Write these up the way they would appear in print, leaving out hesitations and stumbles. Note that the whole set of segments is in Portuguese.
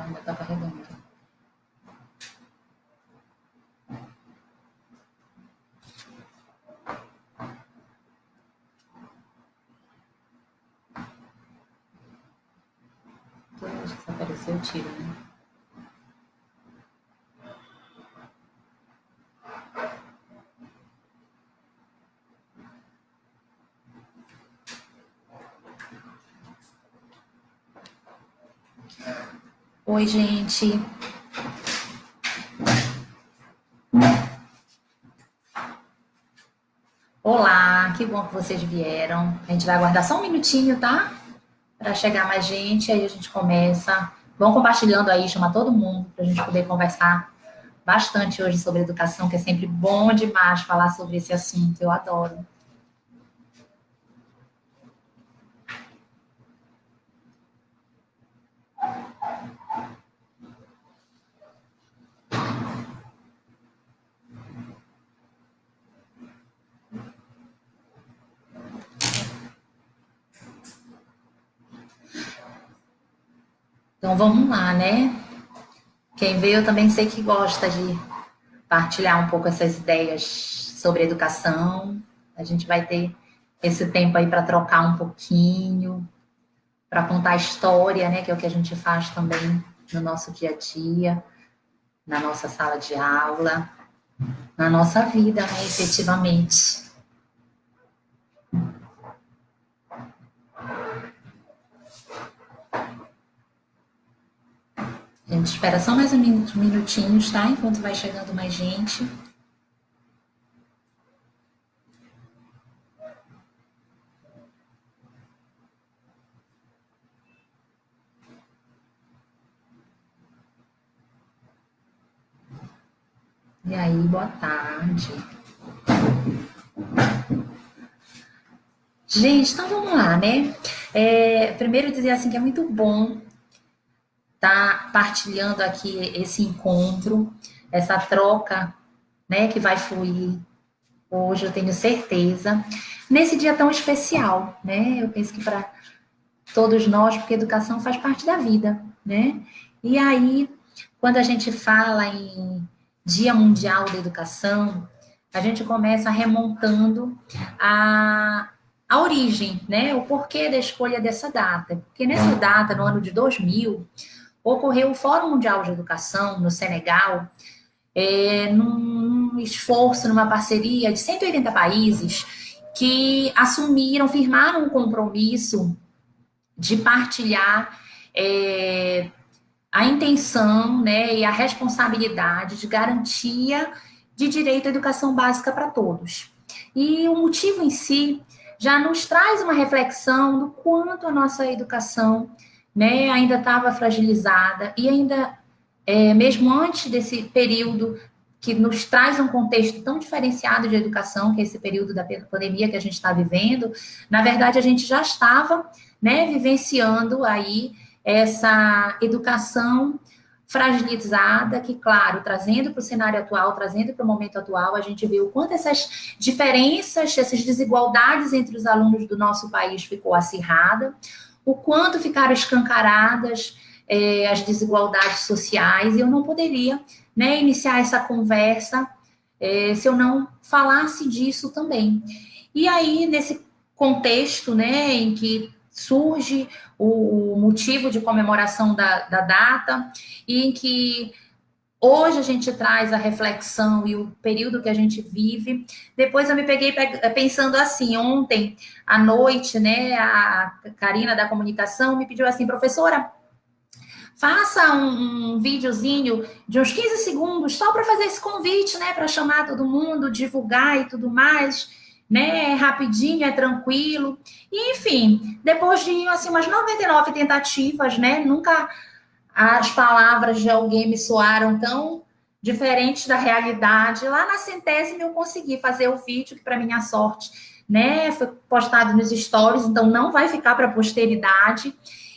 Ainda tá carregando. Toda vez que aparecer, eu tiro, né? Oi, gente. Olá, que bom que vocês vieram. A gente vai aguardar só um minutinho, tá? Para chegar mais gente, aí a gente começa. Vão compartilhando aí, chama todo mundo para a gente poder conversar bastante hoje sobre educação, que é sempre bom demais falar sobre esse assunto. Eu adoro. Então vamos lá, né? Quem veio eu também sei que gosta de partilhar um pouco essas ideias sobre educação. A gente vai ter esse tempo aí para trocar um pouquinho, para contar a história, né? Que é o que a gente faz também no nosso dia a dia, na nossa sala de aula, na nossa vida, né? Efetivamente. A gente espera só mais uns minutinhos, tá? Enquanto vai chegando mais gente. E aí, boa tarde. Gente, então vamos lá, né? Primeiro dizer assim que é muito bom estar partilhando aqui esse encontro, essa troca, né, que vai fluir hoje, eu tenho certeza, nesse dia tão especial, né? Eu penso que para todos nós, porque educação faz parte da vida, né? E aí, quando a gente fala em Dia Mundial da Educação, a gente começa remontando a, a origem, né? O porquê da escolha dessa data. Porque nessa data, no ano de 2000, ocorreu o Fórum Mundial de Educação no Senegal, num esforço, numa parceria de 180 países que assumiram, firmaram um compromisso de partilhar a intenção, né, e a responsabilidade de garantia de direito à educação básica para todos. E o motivo em si já nos traz uma reflexão do quanto a nossa educação, né, ainda estava fragilizada e ainda, mesmo antes desse período que nos traz um contexto tão diferenciado de educação, que é esse período da pandemia que a gente está vivendo, na verdade a gente já estava, né, vivenciando aí essa educação fragilizada, que, claro, trazendo para o cenário atual, trazendo para o momento atual, a gente vê o quanto essas diferenças, essas desigualdades entre os alunos do nosso país ficou acirrada, o quanto ficaram escancaradas as desigualdades sociais, e eu não poderia, né, iniciar essa conversa se eu não falasse disso também. E aí, nesse contexto, né, em que surge o motivo de comemoração da data, e em que hoje a gente traz a reflexão e o período que a gente vive. Depois eu me peguei pensando assim, ontem à noite, né, a Karina da comunicação me pediu assim, professora, faça um videozinho de uns 15 segundos só para fazer esse convite, né, para chamar todo mundo, divulgar e tudo mais, né, é rapidinho, é tranquilo. E, enfim, depois de assim, umas 99 tentativas, né, nunca as palavras de alguém me soaram tão diferentes da realidade. Lá na centésima eu consegui fazer o vídeo, que para minha sorte, né, foi postado nos stories, então não vai ficar para a posteridade.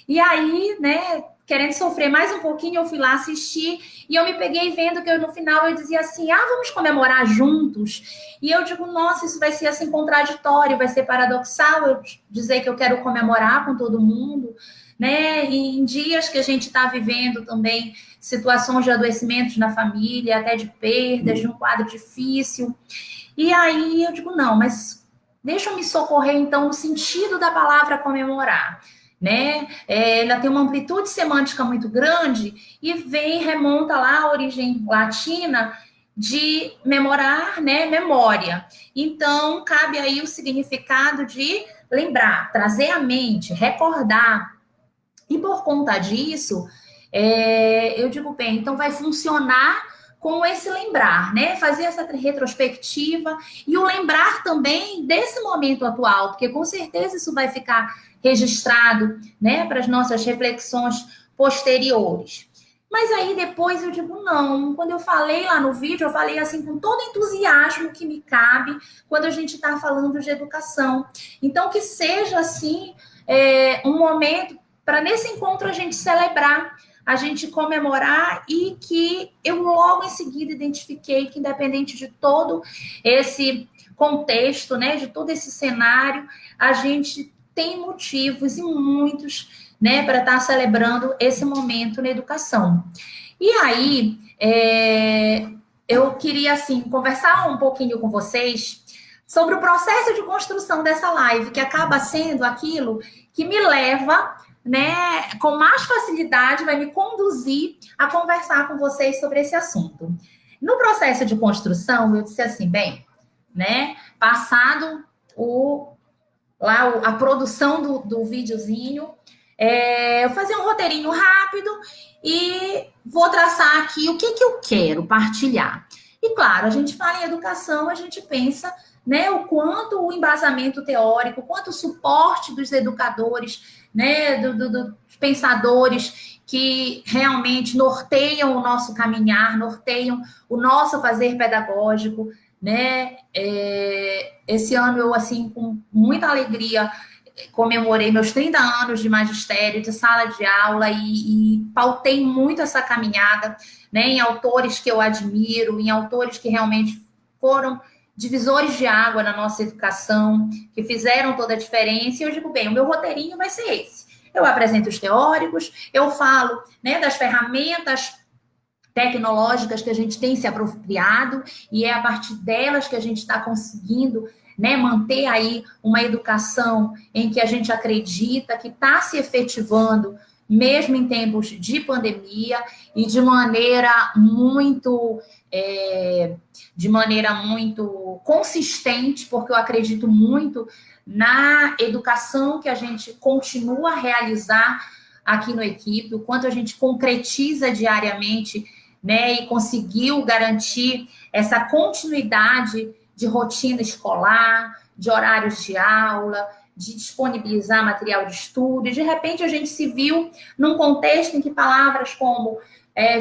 E aí, né, querendo sofrer mais um pouquinho, eu fui lá assistir e eu me peguei vendo que eu, no final eu dizia assim, vamos comemorar juntos. E eu digo, nossa, isso vai ser assim contraditório, vai ser paradoxal eu dizer que eu quero comemorar com todo mundo, né? E em dias que a gente está vivendo também situações de adoecimentos na família, até de perdas, de um quadro difícil. E aí eu digo, não, mas deixa eu me socorrer então no sentido da palavra comemorar, né? Ela tem uma amplitude semântica muito grande e remonta lá à origem latina de memorar, né? Memória. Então, cabe aí o significado de lembrar, trazer à mente, recordar. E por conta disso, eu digo, bem, então vai funcionar com esse lembrar, né? Fazer essa retrospectiva e o lembrar também desse momento atual, porque com certeza isso vai ficar registrado, né, para as nossas reflexões posteriores. Mas aí depois eu digo, não, quando eu falei lá no vídeo, eu falei assim com todo entusiasmo que me cabe quando a gente está falando de educação. Então, que seja assim, um momento para nesse encontro a gente celebrar, a gente comemorar e que eu logo em seguida identifiquei que independente de todo esse contexto, né, de todo esse cenário, a gente tem motivos e muitos, né, para estar celebrando esse momento na educação. E aí, eu queria assim conversar um pouquinho com vocês sobre o processo de construção dessa live, que acaba sendo aquilo que me leva, né, com mais facilidade, vai me conduzir a conversar com vocês sobre esse assunto. No processo de construção, eu disse assim, bem, né, passado a produção do videozinho, eu fazer um roteirinho rápido e vou traçar aqui o que eu quero partilhar. E claro, a gente fala em educação, a gente pensa, né, o quanto o embasamento teórico, o quanto o suporte dos educadores, né, dos pensadores que realmente norteiam o nosso caminhar, norteiam o nosso fazer pedagógico, né? Esse ano eu, assim, com muita alegria, comemorei meus 30 anos de magistério, de sala de aula e pautei muito essa caminhada, né, em autores que eu admiro, em autores que realmente foram divisores de água na nossa educação, que fizeram toda a diferença. E eu digo, bem, o meu roteirinho vai ser esse. Eu apresento os teóricos, eu falo, né, das ferramentas tecnológicas que a gente tem se apropriado e é a partir delas que a gente está conseguindo, né, manter aí uma educação em que a gente acredita que está se efetivando mesmo em tempos de pandemia e de maneira muito consistente, porque eu acredito muito na educação que a gente continua a realizar aqui no equipe, o quanto a gente concretiza diariamente, né, e conseguiu garantir essa continuidade de rotina escolar, de horários de aula, de disponibilizar material de estudo, e de repente a gente se viu num contexto em que palavras como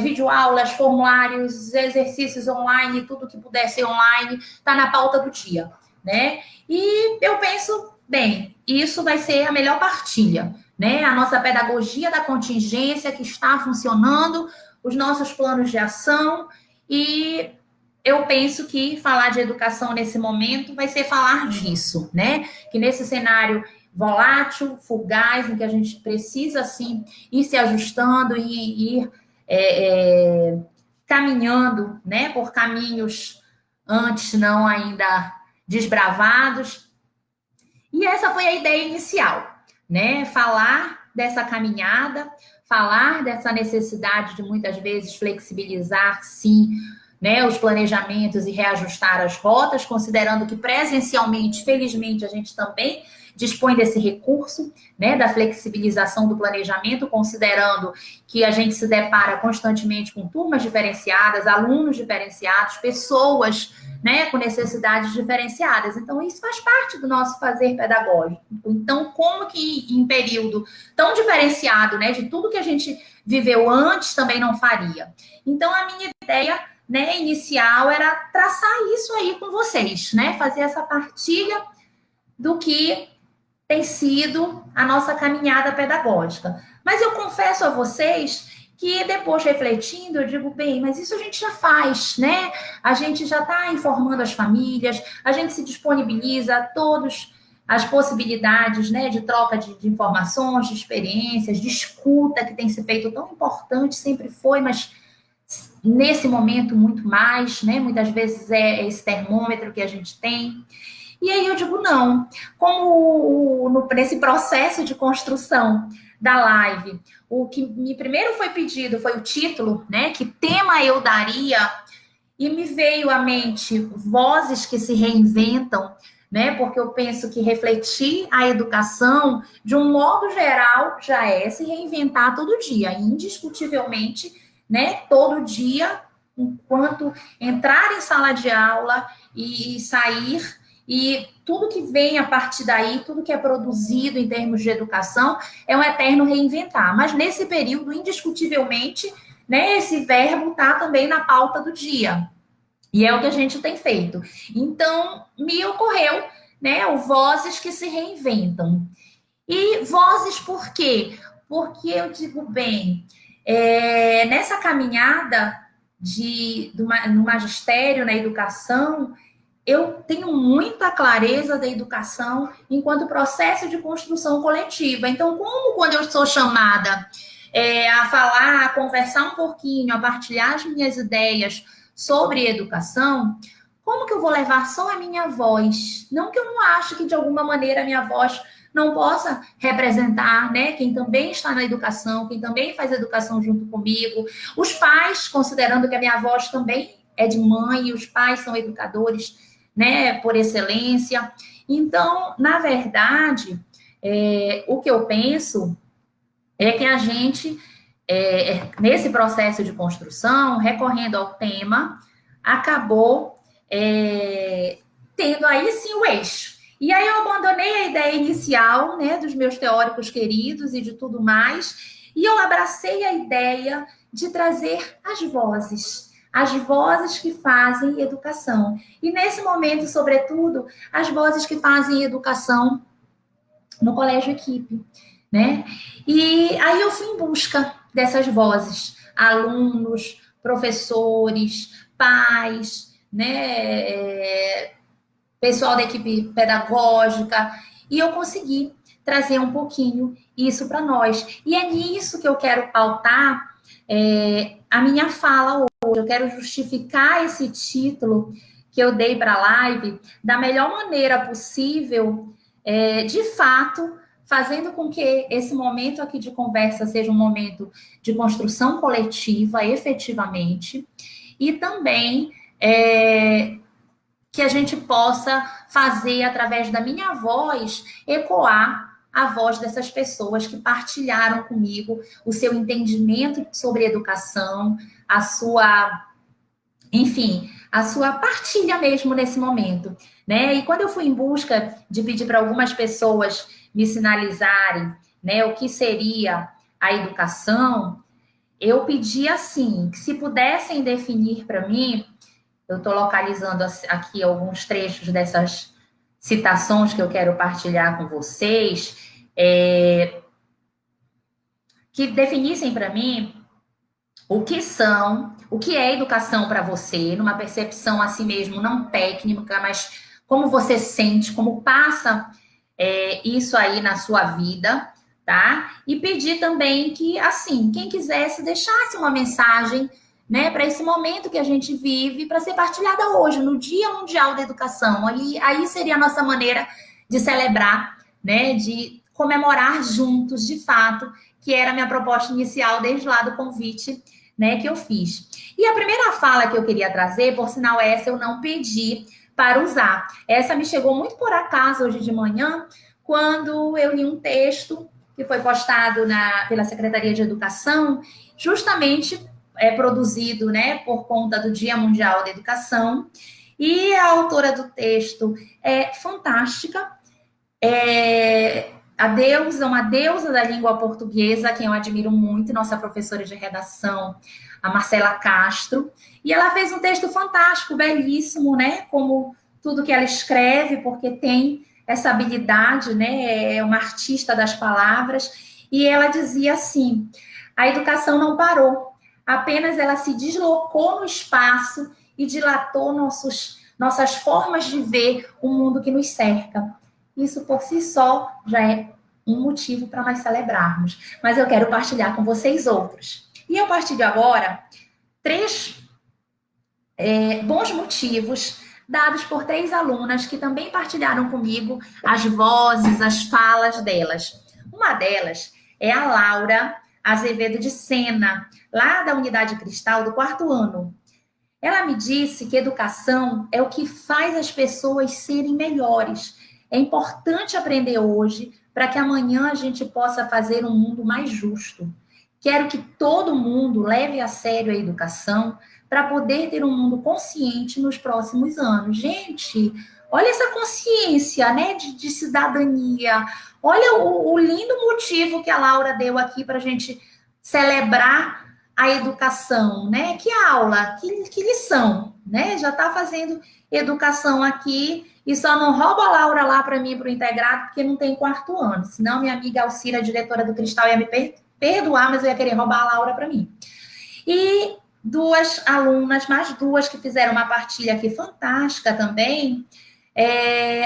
videoaulas, formulários, exercícios online, tudo que puder ser online, está na pauta do dia, né? E eu penso, bem, isso vai ser a melhor partilha, né? A nossa pedagogia da contingência que está funcionando, os nossos planos de ação, e eu penso que falar de educação nesse momento vai ser falar disso, né? Que nesse cenário volátil, fugaz, em que a gente precisa, assim, ir se ajustando e ir caminhando, né, por caminhos antes não ainda desbravados. E essa foi a ideia inicial, né? Falar dessa caminhada, falar dessa necessidade de muitas vezes flexibilizar, sim, né, os planejamentos e reajustar as rotas, considerando que presencialmente, felizmente, a gente também dispõe desse recurso, né, da flexibilização do planejamento, considerando que a gente se depara constantemente com turmas diferenciadas, alunos diferenciados, pessoas, né, com necessidades diferenciadas. Então, isso faz parte do nosso fazer pedagógico. Então, como que em período tão diferenciado, né, de tudo que a gente viveu antes, também não faria? Então, a minha ideia, né, inicial era traçar isso aí com vocês, né, fazer essa partilha do que tem sido a nossa caminhada pedagógica. Mas eu confesso a vocês que depois refletindo, eu digo, bem, mas isso a gente já faz, né? A gente já está informando as famílias, a gente se disponibiliza, todos as possibilidades, né, de troca de informações, de experiências, de escuta, que tem se feito tão importante, sempre foi, mas nesse momento muito mais, né? Muitas vezes é esse termômetro que a gente tem. E aí eu digo, não, como nesse processo de construção da live, o que me primeiro foi pedido foi o título, né? Que tema eu daria? E me veio à mente vozes que se reinventam, né? Porque eu penso que refletir a educação, de um modo geral, já é se reinventar todo dia, indiscutivelmente, né? Todo dia, enquanto entrar em sala de aula e sair, e tudo que vem a partir daí, tudo que é produzido em termos de educação, é um eterno reinventar. Mas nesse período, indiscutivelmente, né, esse verbo está também na pauta do dia. E é o que a gente tem feito. Então, me ocorreu, né, o Vozes que se reinventam. E vozes por quê? Porque eu digo, bem, nessa caminhada no magistério, na educação, eu tenho muita clareza da educação enquanto processo de construção coletiva. Então, como quando eu sou chamada a falar, a conversar um pouquinho, a partilhar as minhas ideias sobre educação, como que eu vou levar só a minha voz? Não que eu não acho que de alguma maneira a minha voz não possa representar, né, quem também está na educação, quem também faz educação junto comigo, os pais, considerando que a minha voz também é de mãe, e os pais são educadores, né, por excelência. Então, na verdade, o que eu penso é que a gente, nesse processo de construção, recorrendo ao tema, acabou tendo aí sim o eixo. E aí eu abandonei a ideia inicial, né, dos meus teóricos queridos e de tudo mais, e eu abracei a ideia de trazer as vozes que fazem educação. E nesse momento, sobretudo, as vozes que fazem educação no colégio equipe, né? E aí eu fui em busca dessas vozes, alunos, professores, pais, né? Pessoal da equipe pedagógica, e eu consegui trazer um pouquinho isso para nós. E é nisso que eu quero pautar a minha fala hoje. Eu quero justificar esse título que eu dei para a live da melhor maneira possível, de fato, fazendo com que esse momento aqui de conversa seja um momento de construção coletiva, efetivamente, e também que a gente possa fazer, através da minha voz, ecoar a voz dessas pessoas que partilharam comigo o seu entendimento sobre educação, a sua, enfim, a sua partilha mesmo nesse momento, né? E quando eu fui em busca de pedir para algumas pessoas me sinalizarem, né, o que seria a educação, eu pedi assim, que se pudessem definir para mim, eu estou localizando aqui alguns trechos dessas citações que eu quero partilhar com vocês, que definissem para mim o que é educação para você, numa percepção assim mesmo, não técnica, mas como você sente, como passa isso aí na sua vida, tá? E pedir também que, assim, quem quisesse deixasse uma mensagem, né, para esse momento que a gente vive, para ser partilhada hoje, no Dia Mundial da Educação. Aí seria a nossa maneira de celebrar, né, de comemorar juntos, de fato, que era a minha proposta inicial desde lá do convite, né, que eu fiz. E a primeira fala que eu queria trazer, por sinal, essa eu não pedi para usar. Essa me chegou muito por acaso hoje de manhã, quando eu li um texto que foi postado pela Secretaria de Educação, justamente produzido, né, por conta do Dia Mundial da Educação. E a autora do texto é fantástica, uma deusa da língua portuguesa, quem eu admiro muito, nossa professora de redação, a Marcela Castro, e ela fez um texto fantástico, belíssimo, né? Como tudo que ela escreve, porque tem essa habilidade, né? É uma artista das palavras, e ela dizia assim: a educação não parou, apenas ela se deslocou no espaço e dilatou nossas formas de ver o mundo que nos cerca. isso por si só já é um motivo para nós celebrarmos. Mas eu quero partilhar com vocês outros. E eu partilho agora três bons motivos dados por três alunas que também partilharam comigo as vozes, as falas delas. Uma delas é a Laura Azevedo de Sena, lá da Unidade Cristal do quarto ano. Ela me disse que educação é o que faz as pessoas serem melhores. É importante aprender hoje para que amanhã a gente possa fazer um mundo mais justo. Quero que todo mundo leve a sério a educação para poder ter um mundo consciente nos próximos anos. Gente, olha essa consciência, né, de cidadania. Olha o lindo motivo que a Laura deu aqui para a gente celebrar a educação, né? Que aula, que lição, né? Já está fazendo educação aqui e só não rouba a Laura lá para mim, para o integrado, porque não tem quarto ano. Senão, minha amiga Alcira, diretora do Cristal, ia me perdoar, mas eu ia querer roubar a Laura para mim. E duas alunas, mais duas, que fizeram uma partilha aqui fantástica também.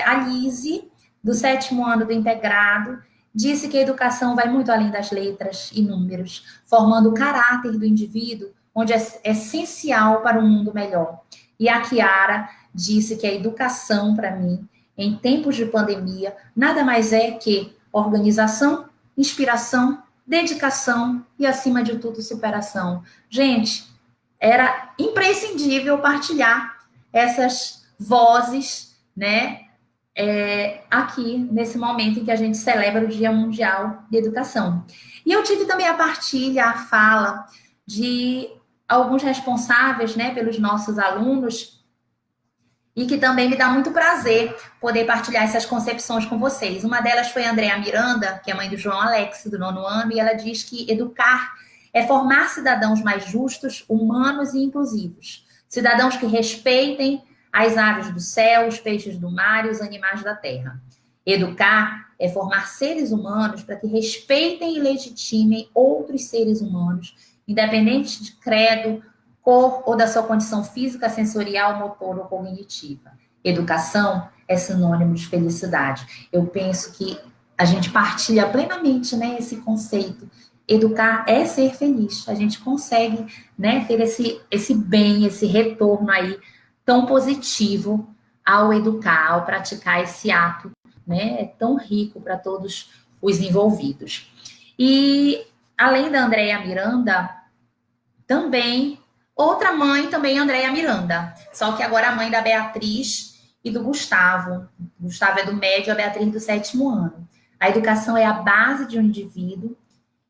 A Lise, do sétimo ano do integrado, disse que a educação vai muito além das letras e números, formando o caráter do indivíduo, onde é essencial para um mundo melhor. E a Kiara disse que a educação, para mim, em tempos de pandemia, nada mais é que organização, inspiração, dedicação e, acima de tudo, superação. Gente, era imprescindível partilhar essas vozes, né, aqui nesse momento em que a gente celebra o Dia Mundial de Educação. E eu tive também a partilha, a fala de alguns responsáveis, né, pelos nossos alunos, e que também me dá muito prazer poder partilhar essas concepções com vocês. Uma delas foi a Andréa Miranda, que é mãe do João Alex, do nono ano, e ela diz que educar é formar cidadãos mais justos, humanos e inclusivos. Cidadãos que respeitem as aves do céu, os peixes do mar e os animais da terra. Educar é formar seres humanos para que respeitem e legitimem outros seres humanos, independente de credo, cor ou da sua condição física, sensorial, motor ou cognitiva. Educação é sinônimo de felicidade. Eu penso que a gente partilha plenamente, né, esse conceito. Educar é ser feliz. A gente consegue, né, ter esse bem, esse retorno aí tão positivo ao educar, ao praticar esse ato, né, é tão rico para todos os envolvidos. E além da Andréa Miranda, também outra mãe, também Andréa Miranda, só que agora a mãe da Beatriz e do Gustavo. O Gustavo é do médio, a Beatriz do sétimo ano. A educação é a base de um indivíduo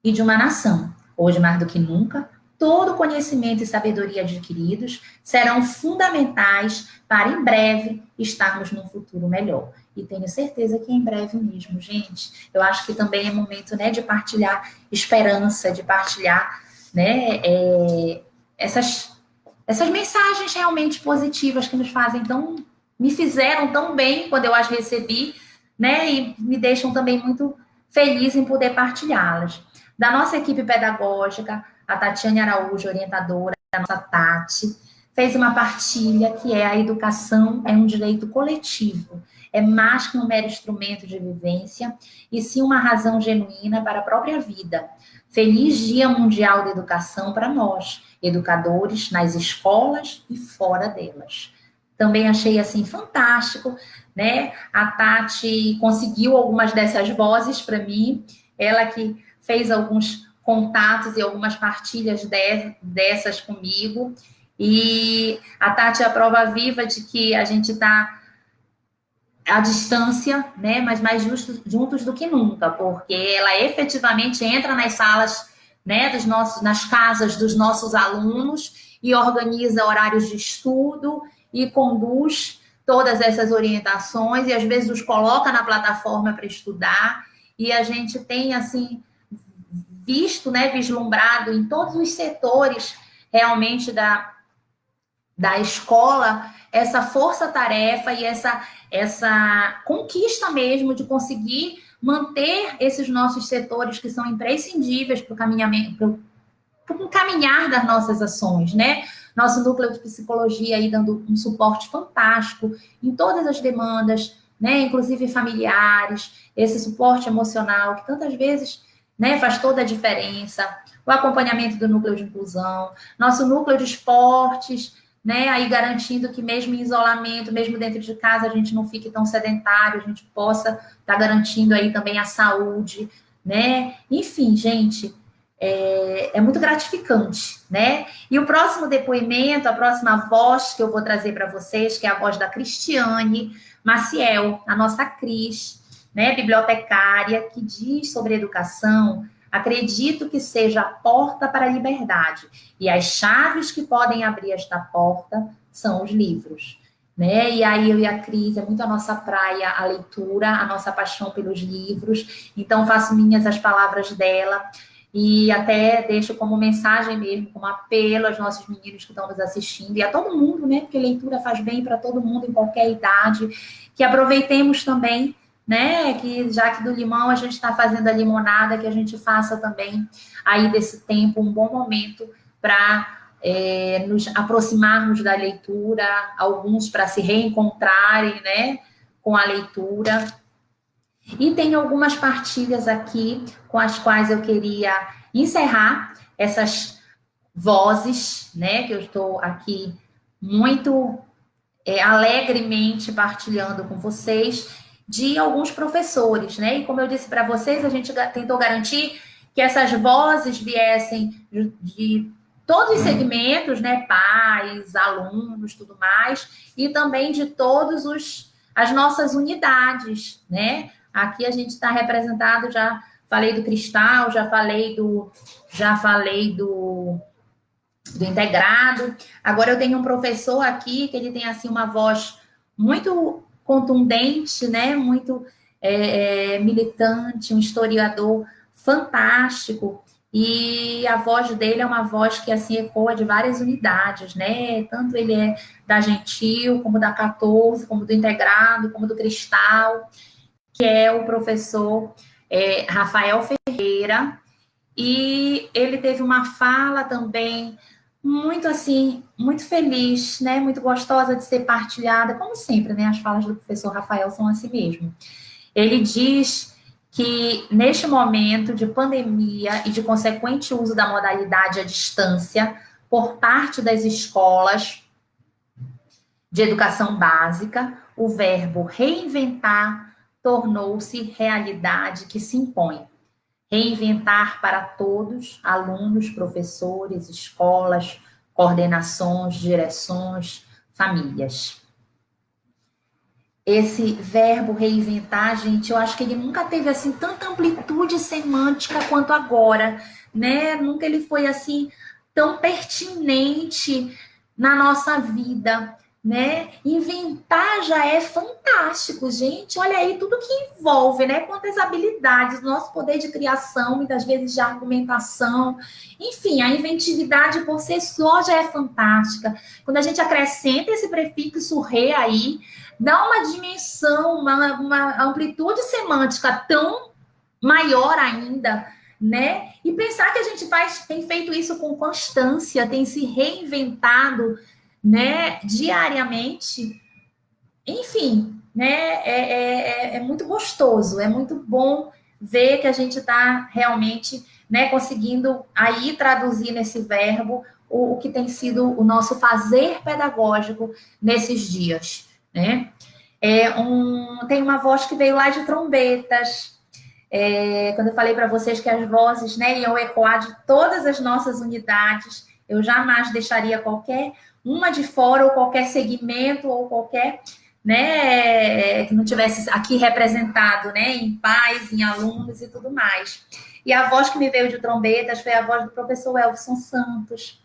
e de uma nação. Hoje, mais do que nunca, todo conhecimento e sabedoria adquiridos serão fundamentais para, em breve, estarmos num futuro melhor. E tenho certeza que em breve mesmo, gente. Eu acho que também é momento, né, de partilhar esperança, de partilhar, né, essas mensagens realmente positivas que nos fazem tão, me fizeram tão bem quando eu as recebi, né, e me deixam também muito feliz em poder partilhá-las. Da nossa equipe pedagógica, a Tatiane Araújo, orientadora, a nossa Tati, fez uma partilha que é: a educação é um direito coletivo, é mais que um mero instrumento de vivência, e sim uma razão genuína para a própria vida. Feliz Dia Mundial da Educação para nós, educadores, nas escolas e fora delas. Também achei assim fantástico, né? A Tati conseguiu algumas dessas vozes para mim, ela que fez alguns contatos e algumas partilhas dessas comigo. E a Tati é a prova viva de que a gente está à distância, né, mas mais juntos do que nunca, porque ela efetivamente entra nas salas, né, nas casas dos nossos alunos e organiza horários de estudo e conduz todas essas orientações e às vezes os coloca na plataforma para estudar, e a gente tem assim visto, né, vislumbrado em todos os setores realmente da escola essa força-tarefa e essa conquista mesmo de conseguir manter esses nossos setores que são imprescindíveis para o caminhamento, para o caminhar das nossas ações, né? Nosso núcleo de psicologia aí dando um suporte fantástico em todas as demandas né, inclusive familiares, esse suporte emocional que tantas vezes, né, faz toda a diferença, o acompanhamento do núcleo de inclusão, nosso núcleo de esportes, né, aí garantindo que mesmo em isolamento, mesmo dentro de casa, a gente não fique tão sedentário, a gente possa estar garantindo aí também a saúde, né, enfim, gente, é muito gratificante, né? E o próximo depoimento, a próxima voz que eu vou trazer para vocês, que é a voz da Cristiane Maciel, a nossa Cris, né, bibliotecária, que diz sobre educação. Acredito que seja a porta para a liberdade. E as chaves que podem abrir esta porta são os livros. Né? E aí eu e a Cris, é muito a nossa praia a leitura, a nossa paixão pelos livros. Então faço minhas as palavras dela e até deixo como mensagem mesmo, como apelo aos nossos meninos que estão nos assistindo e a todo mundo, né? Porque leitura faz bem para todo mundo em qualquer idade, que aproveitemos também, né? Que já que do limão a gente está fazendo a limonada, que a gente faça também aí desse tempo um bom momento para nos aproximarmos da leitura, alguns para se reencontrarem, né? Com a leitura. E tem algumas partilhas aqui com as quais eu queria encerrar essas vozes, né? Que eu estou aqui muito alegremente partilhando com vocês, de alguns professores, né? E como eu disse para vocês, a gente tentou garantir que essas vozes viessem de todos os segmentos, né? Pais, alunos, tudo mais, e também de todos as nossas unidades, né? Aqui a gente está representado, já falei do Cristal, já falei do integrado. Agora eu tenho um professor aqui que ele tem assim uma voz muito contundente, né? Muito militante, um historiador fantástico. E a voz dele é uma voz que assim ecoa de várias unidades, né? Tanto ele é da Gentil, como da 14, como do integrado, como do Cristal, que é o professor Rafael Ferreira. E ele teve uma fala também muito assim, muito feliz, né? Muito gostosa de ser partilhada, como sempre, né? As falas do professor Rafael são assim mesmo. Ele diz que neste momento de pandemia e de consequente uso da modalidade à distância por parte das escolas de educação básica, o verbo reinventar tornou-se realidade que se impõe. Reinventar para todos, alunos, professores, escolas, coordenações, direções, famílias. Esse verbo reinventar, gente, eu acho que ele nunca teve assim tanta amplitude semântica quanto agora, né? Nunca ele foi assim tão pertinente na nossa vida, né? Inventar já é fantástico, gente. Olha aí tudo que envolve, né? Quantas habilidades, nosso poder de criação, muitas vezes de argumentação, enfim, a inventividade por si só já é fantástica. Quando a gente acrescenta esse prefixo re aí, dá uma dimensão, uma amplitude semântica tão maior ainda, né? E pensar que a gente tem feito isso com constância, tem se reinventado, né, diariamente, enfim, né? É muito gostoso, é muito bom ver que a gente está realmente, né, conseguindo aí traduzir nesse verbo o que tem sido o nosso fazer pedagógico nesses dias, né? Tem uma voz que veio lá de Trombetas. Quando eu falei para vocês que as vozes, né, iam ecoar de todas as nossas unidades, eu jamais deixaria qualquer uma de fora, ou qualquer segmento, ou qualquer, né, que não tivesse aqui representado, né, em pais, em alunos e tudo mais. E a voz que me veio de Trombetas foi a voz do professor Elson Santos,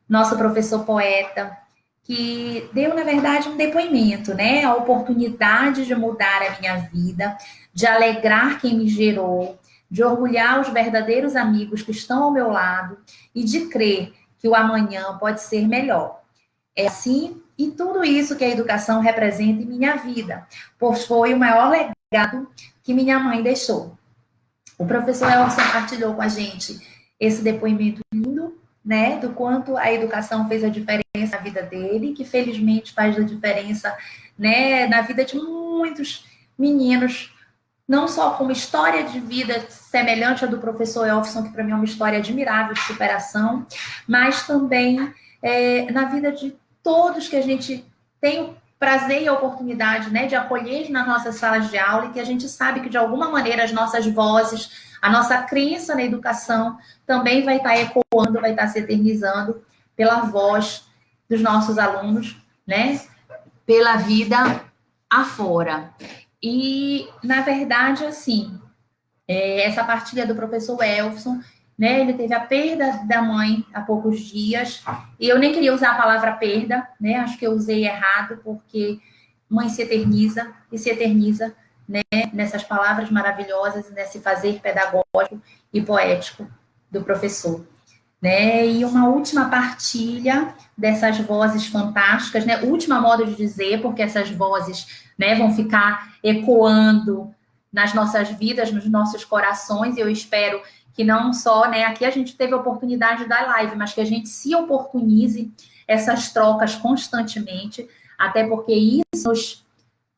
nosso professor poeta, que deu, na verdade, um depoimento, né? A oportunidade de mudar a minha vida, de alegrar quem me gerou, de orgulhar os verdadeiros amigos que estão ao meu lado e de crer que o amanhã pode ser melhor. É assim e tudo isso que a educação representa em minha vida, pois foi o maior legado que minha mãe deixou. O professor Elson partilhou com a gente esse depoimento lindo, né, do quanto a educação fez a diferença na vida dele, que felizmente faz a diferença né, na vida de muitos meninos, não só com uma história de vida semelhante à do professor Elfson, que para mim é uma história admirável de superação, mas também na vida de todos que a gente tem o prazer e a oportunidade, né, de acolher nas nossas salas de aula, e que a gente sabe que de alguma maneira as nossas vozes, a nossa crença na educação também vai estar ecoando, vai estar se eternizando pela voz dos nossos alunos, né, pela vida afora. E, na verdade, assim, essa partilha do professor Elfson, né, ele teve a perda da mãe há poucos dias, e eu nem queria usar a palavra perda, né, acho que eu usei errado, porque mãe se eterniza, né, nessas palavras maravilhosas, nesse fazer pedagógico e poético do professor. Né? E uma última partilha dessas vozes fantásticas, né? Última modo de dizer, porque essas vozes, né, vão ficar ecoando nas nossas vidas, nos nossos corações, e eu espero que não só, né, aqui a gente teve a oportunidade da live, mas que a gente se oportunize essas trocas constantemente, até porque isso nos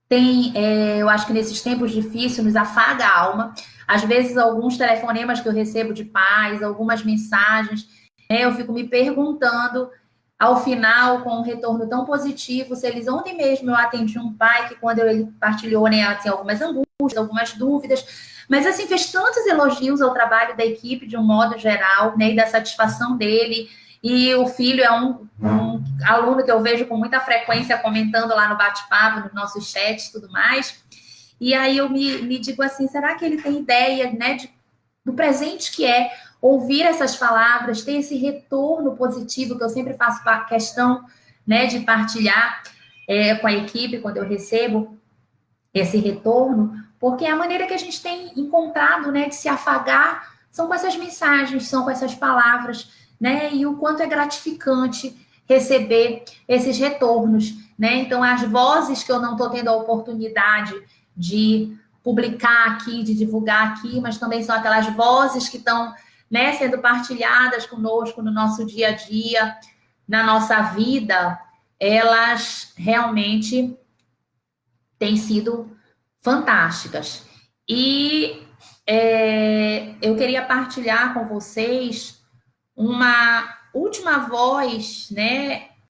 tem, eu acho que nesses tempos difíceis nos afaga a alma. Às vezes, alguns telefonemas que eu recebo de pais, algumas mensagens, eu fico me perguntando, ao final, com um retorno tão positivo, se eles ontem mesmo eu atendi um pai que quando ele partilhou, né, assim, algumas angústias, algumas dúvidas, mas assim, fez tantos elogios ao trabalho da equipe de um modo geral, né, e da satisfação dele, e o filho é um aluno que eu vejo com muita frequência comentando lá no bate-papo, nos nossos chats e tudo mais, e aí eu me digo assim, será que ele tem ideia, né, do presente que é ouvir essas palavras, ter esse retorno positivo que eu sempre faço questão, né, de partilhar com a equipe quando eu recebo esse retorno, porque é a maneira que a gente tem encontrado, né, de se afagar são com essas mensagens, são com essas palavras, né, e o quanto é gratificante receber esses retornos, né, então as vozes que eu não estou tendo a oportunidade de publicar aqui, de divulgar aqui, mas também são aquelas vozes que estão, né, sendo partilhadas conosco no nosso dia a dia, na nossa vida, elas realmente têm sido fantásticas. E eu queria partilhar com vocês uma última voz, né,